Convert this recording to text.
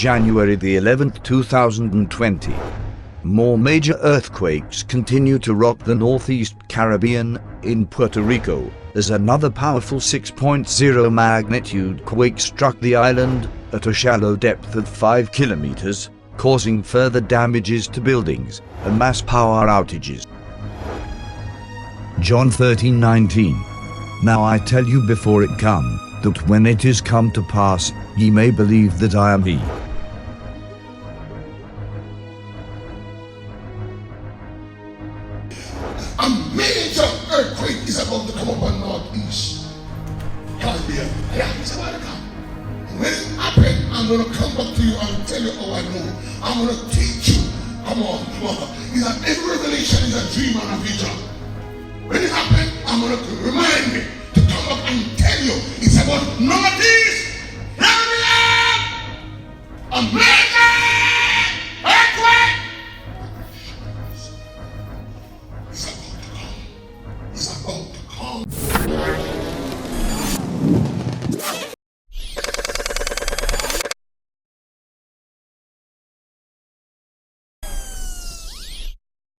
January the 11th, 2020. More major earthquakes continue to rock the Northeast Caribbean. In Puerto Rico, as another powerful 6.0 magnitude quake struck the island at a shallow depth of 5 kilometers, causing further damages to buildings and mass power outages. John 13:19. Now I tell you before it come, that when it is come to pass, ye may believe that I am he. A major earthquake is about to come up on Northeast. Hallelujah. Yeah, it's about to come. When it happens, I'm going to come back to you and tell you how I know. I'm going to teach you. Come on, come on. It's that every revelation is a dream and a vision. When it happens, I'm going to remind me to come back and tell you it's about Northeast. Hallelujah. A major